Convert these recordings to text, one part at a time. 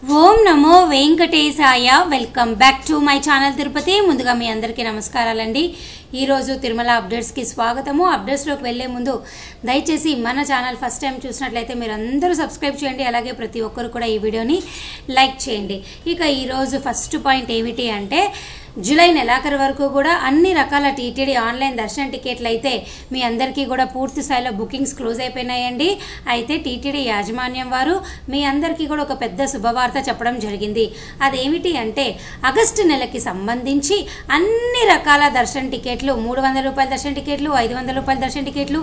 Om Namo Venkatesaya. Welcome back to my channel Tirupati. ముందుగా మీ అందరికీ నమస్కారాలండి. ఈరోజు తిరుమల అప్డేట్స్కి స్వాగతము. అప్డేట్స్లోకి వెళ్లే ముందు దయచేసి మన ఛానల్ ఫస్ట్ టైం చూసినట్లయితే మీరు అందరూ సబ్స్క్రైబ్ చేయండి. అలాగే ప్రతి ఒక్కరు కూడా ఈ వీడియోని లైక్ చేయండి. ఇక ఈరోజు ఫస్ట్ పాయింట్ ఏమిటి అంటే, జూలై నెలాఖరు వరకు కూడా అన్ని రకాల టీటీడీ ఆన్లైన్ దర్శన టికెట్లు అయితే మీ అందరికీ కూడా పూర్తి స్థాయిలో బుకింగ్స్ క్లోజ్ అయిపోయినాయండి. అయితే టీటీడీ యాజమాన్యం వారు మీ అందరికీ కూడా ఒక పెద్ద శుభవార్త చెప్పడం జరిగింది. అదేమిటి అంటే, ఆగస్టు నెలకి సంబంధించి అన్ని రకాల దర్శన టికెట్లు, 300 రూపాయల దర్శన టికెట్లు, 500 రూపాయల దర్శన టికెట్లు,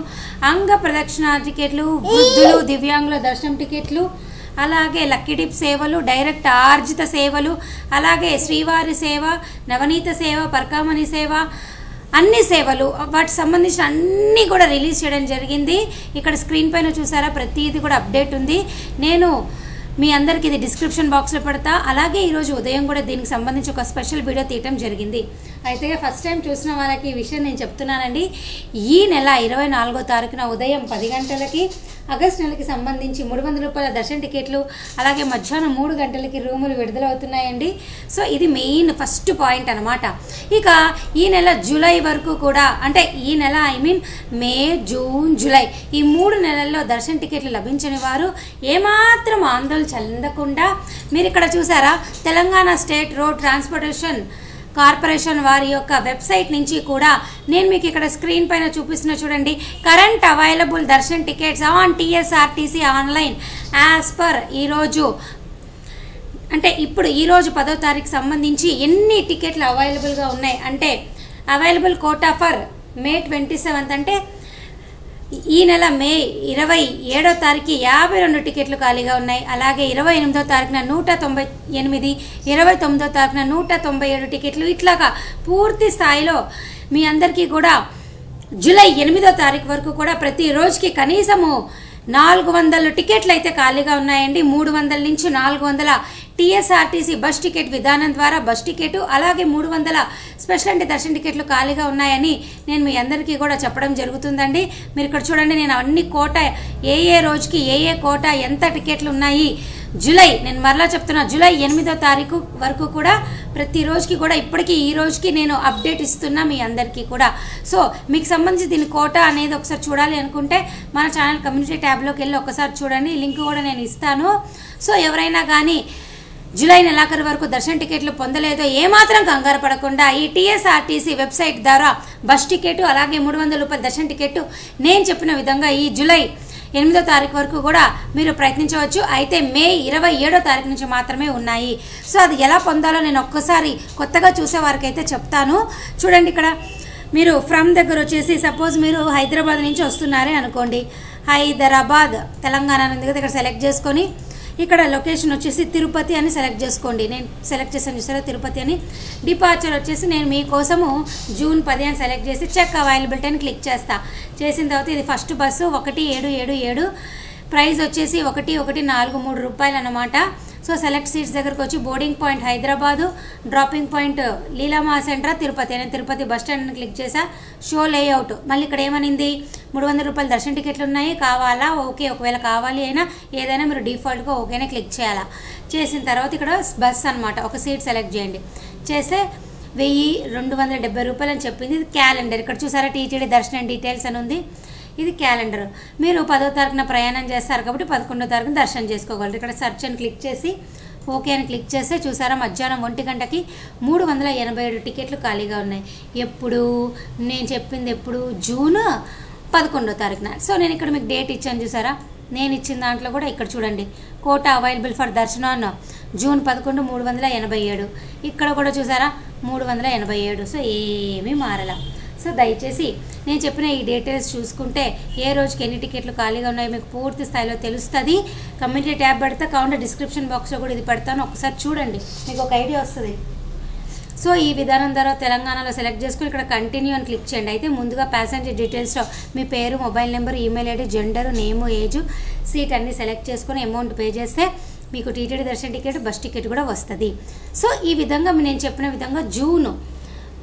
అంగ ప్రదక్షిణ టికెట్లు, వృద్ధులు దివ్యాంగుల దర్శనం టికెట్లు, అలాగే లక్కీ డిప్ సేవలు, డైరెక్ట్ ఆర్జిత సేవలు, అలాగే శ్రీవారి సేవ, నవనీత సేవ, పరకామణి సేవ, అన్ని సేవలు వాటికి సంబంధించిన అన్నీ కూడా రిలీజ్ చేయడం జరిగింది. ఇక్కడ స్క్రీన్ పైన చూసారా, ప్రతిదీ కూడా అప్డేట్ ఉంది. నేను మీ అందరికీ ఇది డిస్క్రిప్షన్ బాక్స్లో పెడతా. అలాగే ఈరోజు ఉదయం కూడా దీనికి సంబంధించి ఒక స్పెషల్ వీడియో తీయటం జరిగింది. అయితే ఫస్ట్ టైం చూసిన వాళ్ళకి ఈ విషయం నేను చెప్తున్నానండి. ఈ నెల 24వ తారీఖున ఉదయం 10 గంటలకి ఆగస్టు నెలకి సంబంధించి 300 రూపాయల దర్శన టికెట్లు, అలాగే మధ్యాహ్నం 3 గంటలకి రూములు విడుదలవుతున్నాయండి. సో ఇది మెయిన్ ఫస్ట్ పాయింట్ అనమాట. ఇక ఈ నెల జూలై వరకు కూడా, అంటే ఈ నెల మే, జూన్, జూలై ఈ 3 నెలల్లో దర్శన టికెట్లు లభించని వారు ఏమాత్రం ఆందోళన చెందకుండా, మీరు ఇక్కడ చూసారా, Telangana state road transportation corporation వారి యొక్క వెబ్సైట్ నుంచి కూడా నేను మీకు ఇక్కడ స్క్రీన్ పైన చూపిస్తున్న చూడండి, current available Darshan tickets on TSRTC online as per ఈరోజు, అంటే ఇప్పుడు ఈరోజు 10వ తారీఖు సంబంధించి ఎన్ని టికెట్లు అవైలబుల్గా ఉన్నాయి అంటే, అవైలబుల్ కోటా ఫర్ మే 27, అంటే ఈ నెల మే 27వ తారీఖు 52 టికెట్లు ఖాళీగా ఉన్నాయి. అలాగే 28వ తారీఖున 198, 29వ తారీఖున 197 టికెట్లు. ఇట్లాగా పూర్తి స్థాయిలో మీ అందరికీ కూడా జూలై 8వ తారీఖు వరకు కూడా ప్రతి రోజుకి కనీసము 400 టికెట్లు అయితే ఖాళీగా ఉన్నాయండి. 300 నుంచి 400 టీఎస్ఆర్టీసీ బస్ టికెట్ విధానం ద్వారా బస్ టికెట్, అలాగే 300 స్పెషల్ అంటే దర్శన టికెట్లు ఖాళీగా ఉన్నాయని నేను మీ అందరికీ కూడా చెప్పడం జరుగుతుందండి. మీరు ఇక్కడ చూడండి, నేను అన్ని కోట ఏ రోజుకి ఏ కోట ఎంత టికెట్లు ఉన్నాయి, జూలై, నేను మరలా చెప్తున్నా, జూలై 8వ తారీఖు వరకు కూడా ప్రతి రోజుకి కూడా ఇప్పటికీ ఈ రోజుకి నేను అప్డేట్ ఇస్తున్నా మీ అందరికీ కూడా. సో మీకు సంబంధించి దీని కోట అనేది ఒకసారి చూడాలి అనుకుంటే మన ఛానల్ కమ్యూనిటీ ట్యాబ్లోకి వెళ్ళి ఒకసారి చూడండి, లింక్ కూడా నేను ఇస్తాను. సో ఎవరైనా కానీ జూలై నెలాఖరు వరకు దర్శన టికెట్లు పొందలేదో ఏమాత్రం కంగారు పడకుండా ఈ టీఎస్ఆర్టీసీ వెబ్సైట్ ద్వారా బస్ టికెట్, అలాగే 300 రూపాయల దర్శన టికెట్ నేను చెప్పిన విధంగా ఈ జూలై 8వ తారీఖు వరకు కూడా మీరు ప్రయత్నించవచ్చు. అయితే మే 27వ తారీఖు నుంచి మాత్రమే ఉన్నాయి. సో అది ఎలా పొందాలో నేను ఒక్కసారి కొత్తగా చూసే వారికి అయితే చెప్తాను. చూడండి, ఇక్కడ మీరు ఫ్రమ్ దగ్గర వచ్చేసి, సపోజ్ మీరు హైదరాబాద్ నుంచి వస్తున్నారే అనుకోండి, హైదరాబాద్ తెలంగాణ ఉంది కదా, ఇక్కడ సెలెక్ట్ చేసుకొని ఇక్కడ లొకేషన్ వచ్చేసి తిరుపతి అని సెలెక్ట్ చేసుకోండి. నేను సెలెక్ట్ చేశాను చూసారా, తిరుపతి అని. డిపార్చర్ వచ్చేసి నేను మీకోసము జూన్ 10 అని సెలెక్ట్ చేసి చెక్ అవైలబిలిటీ అని క్లిక్ చేస్తా. చేసిన తర్వాత ఇది ఫస్ట్ బస్సు 1777, ప్రైస్ వచ్చేసి 1143 రూపాయలు అనమాట. సో సెలెక్ట్ సీట్స్ దగ్గరకు వచ్చి boarding point Hyderabad, dropping point లీలామా సెంటర్ తిరుపతి. నేను తిరుపతి బస్ స్టాండ్ క్లిక్ చేసా. షో లేఅవుట్, మళ్ళీ ఇక్కడ ఏమనింది, 300 రూపాయల దర్శన టికెట్లు ఉన్నాయి, కావాలా, ఓకే, ఒకవేళ కావాలి అయినా ఏదైనా మీరు డిఫాల్ట్గా ఓకేనే క్లిక్ చేయాలా. చేసిన తర్వాత ఇక్కడ బస్ అనమాట, ఒక సీట్ సెలెక్ట్ చేయండి. చేస్తే 1270 రూపాయలు అని చెప్పింది. ఇది క్యాలెండర్, ఇక్కడ చూసారా టీటీడీ దర్శనం డీటెయిల్స్ అని ఉంది. ఇది క్యాలెండర్. మీరు 10వ తారీఖున ప్రయాణం చేస్తారు కాబట్టి 11వ తారీఖున దర్శనం చేసుకోగలరు. ఇక్కడ సెర్చ్ అని క్లిక్ చేసి ఓకే అని క్లిక్ చేస్తే చూసారా, మధ్యాహ్నం 1 గంటకి 387 టికెట్లు ఖాళీగా ఉన్నాయి. ఎప్పుడు నేను చెప్పింది, ఎప్పుడు జూన్ 11వ తారీఖున. సో నేను ఇక్కడ మీకు డేట్ ఇచ్చాను చూసారా, నేను ఇచ్చిన దాంట్లో కూడా ఇక్కడ చూడండి, కోటా అవైలబుల్ ఫర్ దర్శనం జూన్ 11, 387. ఇక్కడ కూడా చూసారా 387. సో ఏమీ మారలా. సో దయచేసి నేను చెప్పిన ఈ డీటెయిల్స్ చూసుకుంటే ఏ రోజుకి ఎన్ని టికెట్లు ఖాళీగా ఉన్నాయో మీకు పూర్తి స్థాయిలో తెలుస్తుంది. కమ్యూనిటీ ట్యాబ్ పెడతా, కావున డిస్క్రిప్షన్ బాక్స్లో కూడా ఇది పెడతాను, ఒకసారి చూడండి, మీకు ఒక ఐడియా వస్తుంది. సో ఈ విధానం ద్వారా తెలంగాణలో సెలెక్ట్ చేసుకుని ఇక్కడ కంటిన్యూ అని క్లిక్ చేయండి. అయితే ముందుగా ప్యాసింజర్ డీటెయిల్స్లో మీ పేరు, mobile number, email ID, gender, name, age, seat అన్నీ సెలెక్ట్ చేసుకొని అమౌంట్ పే చేస్తే మీకు టీటీడీ దర్శన టికెట్, బస్ టికెట్ కూడా వస్తుంది. సో ఈ విధంగా నేను చెప్పిన విధంగా జూన్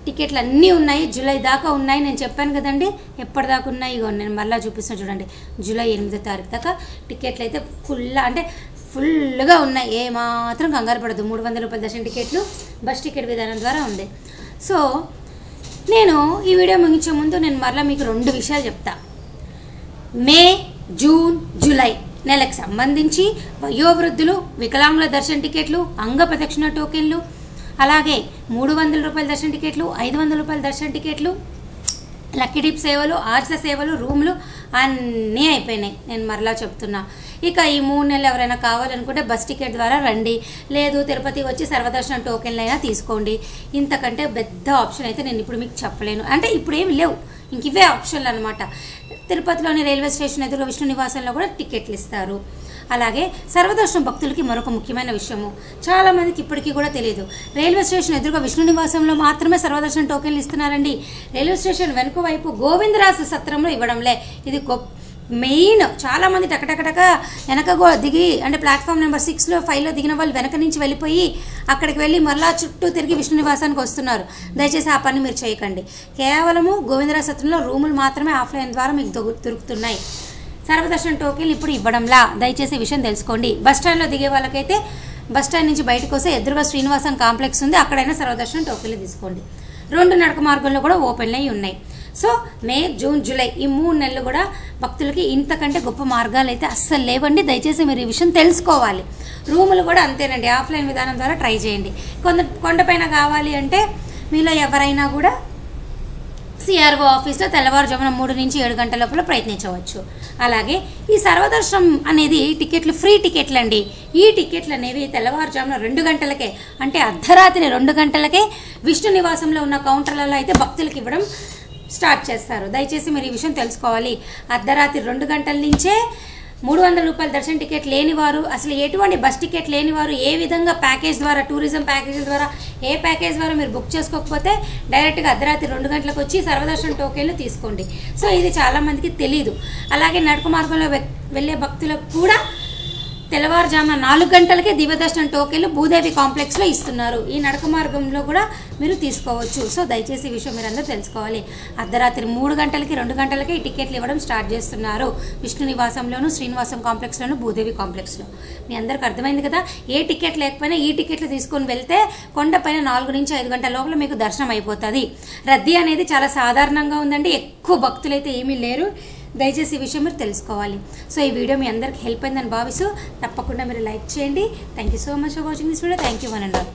టికెట్లు అన్నీ ఉన్నాయి, జూలై దాకా ఉన్నాయి. నేను చెప్పాను కదండి ఎప్పటిదాకా ఉన్నాయి. ఇగో నేను మళ్ళీ చూపిస్తాను చూడండి, జూలై 8వ తారీఖు దాకా టికెట్లు అయితే ఫుల్, అంటే ఫుల్గా ఉన్నాయి, ఏమాత్రం కంగారు పడదు. 300 రూపాయల దర్శన టికెట్లు బస్ టికెట్ విధానం ద్వారా ఉంది. సో నేను ఈ వీడియో ముగించే ముందు నేను మరలా మీకు 2 విషయాలు చెప్తా. మే, జూన్, జూలై నెలకు సంబంధించి వయోవృద్ధులు, వికలాంగుల దర్శన టికెట్లు, అంగ ప్రదక్షిణ టోకెన్లు, అలాగే 300 రూపాయల దర్శన టికెట్లు, 500 రూపాయల దర్శన టికెట్లు, లక్కీ డిప్ సేవలు, ఆర్చ సేవలు, రూమ్లు అన్నీ అయిపోయినాయి. నేను మరలా చెప్తున్నా. ఇక ఈ 3 నెలలు ఎవరైనా కావాలనుకుంటే బస్ టికెట్ ద్వారా రండి, లేదు తిరుపతి వచ్చి సర్వదర్శనం టోకెన్లు అయినా తీసుకోండి. ఇంతకంటే పెద్ద ఆప్షన్ అయితే నేను ఇప్పుడు మీకు చెప్పలేను. అంటే ఇప్పుడు ఏమి లేవు, ఇంక ఇవే ఆప్షన్లు అనమాట. తిరుపతిలోని రైల్వే స్టేషన్ ఎదురుగా విష్ణు నివాసంలో కూడా టికెట్లు ఇస్తారు. అలాగే సర్వదర్శనం భక్తులకి మరొక ముఖ్యమైన విషయము, చాలామందికి ఇప్పటికీ కూడా తెలియదు. రైల్వే స్టేషన్ ఎదురుగా విష్ణు నివాసంలో మాత్రమే సర్వదర్శనం టోకెన్లు ఇస్తున్నారండి. రైల్వే స్టేషన్ వెనుక వైపు గోవిందరాజు సత్రంలో ఇవ్వడంలే. ఇది మెయిన్. చాలామంది టకటకటక వెనక దిగి, అంటే ప్లాట్ఫామ్ నెంబర్ 6లో 5లో దిగిన వాళ్ళు వెనక నుంచి వెళ్ళిపోయి అక్కడికి వెళ్ళి మరలా చుట్టూ తిరిగి విష్ణు నివాసానికి వస్తున్నారు. దయచేసి ఆ పని మీరు చేయకండి. కేవలము గోవిందరాజు సత్రంలో రూములు మాత్రమే ఆఫ్లైన్ ద్వారా మీకు దొరుకుతున్నాయి. సర్వదర్శనం టోకెన్లు ఇప్పుడు ఇవ్వడంలా, దయచేసి ఈ విషయం తెలుసుకోండి. బస్ స్టాండ్లో దిగే వాళ్ళకైతే బస్ స్టాండ్ నుంచి బయటకు వస్తే ఎదురుగా శ్రీనివాసం కాంప్లెక్స్ ఉంది, అక్కడైనా సర్వదర్శనం టోకెన్లు తీసుకోండి. 2 నడక మార్గంలో కూడా ఓపెన్ అయ్యి ఉన్నాయి. సో మే, జూన్, జూలై ఈ 3 నెలలు కూడా భక్తులకి ఇంతకంటే గొప్ప మార్గాలు అయితే అస్సలు లేవండి. దయచేసి మీరు ఈ విషయం తెలుసుకోవాలి. రూములు కూడా అంతేనండి, ఆఫ్లైన్ విధానం ద్వారా ట్రై చేయండి. కొండపైన కావాలి అంటే మీలో ఎవరైనా కూడా సిఆర్ఓ ఆఫీస్లో తెల్లవారుజామున 3 నుంచి 7 గంటల లోపల ప్రయత్నించవచ్చు. అలాగే ఈ సర్వదర్శనం అనేది టికెట్లు ఫ్రీ టికెట్లు అండి. ఈ టికెట్లు అనేవి తెల్లవారుజామున 2 గంటలకే, అంటే అర్ధరాత్రి 2 గంటలకే విష్ణు నివాసంలో ఉన్న కౌంటర్లలో అయితే భక్తులకు ఇవ్వడం స్టార్ట్ చేస్తారు. దయచేసి మీరు ఈ విషయం తెలుసుకోవాలి. అర్ధరాత్రి 2 గంటల నుంచే 300 రూపాయల దర్శన టికెట్ లేనివారు, అసలు ఎటువంటి బస్ టికెట్ లేనివారు, ఏ విధంగా ప్యాకేజ్ ద్వారా, టూరిజం ప్యాకేజ్ ద్వారా, ఏ ప్యాకేజ్ ద్వారా మీరు బుక్ చేసుకోకపోతే డైరెక్ట్గా అర్ధరాత్రి 2 గంటలకు వచ్చి సర్వదర్శనం టోకెన్లు తీసుకోండి. సో ఇది చాలామందికి తెలీదు. అలాగే నడక మార్గంలో వెళ్ళే భక్తులకు కూడా తెల్లవారుజామున 4 గంటలకే దివ్యదర్శనం టోకెన్లు భూదేవి కాంప్లెక్స్లో ఇస్తున్నారు. ఈ నడక మార్గంలో కూడా మీరు తీసుకోవచ్చు. సో దయచేసి ఈ విషయం మీరు అందరూ తెలుసుకోవాలి. అర్ధరాత్రి 3 గంటలకి 2 గంటలకే ఈ టికెట్లు ఇవ్వడం స్టార్ట్ చేస్తున్నారు. విష్ణు నివాసంలోను, శ్రీనివాసం కాంప్లెక్స్లోను, భూదేవి కాంప్లెక్స్లో. మీ అందరికి అర్థమైంది కదా. ఏ టికెట్ లేకపోయినా ఈ టికెట్లు తీసుకొని వెళ్తే కొండపైన 4 నుంచి 5 గంటల లోపల మీకు దర్శనం అయిపోతుంది. రద్దీ అనేది చాలా సాధారణంగా ఉందండి, ఎక్కువ భక్తులు అయితే ఏమీ లేరు. దయచేసి ఈ విషయం మీరు తెలుసుకోవాలి. సో ఈ వీడియో మీ అందరికి హెల్ప్ అయిందని భావిస్తూ తప్పకుండా మీరు లైక్ చేయండి. Thank you so much for watching this video. Thank you one and all.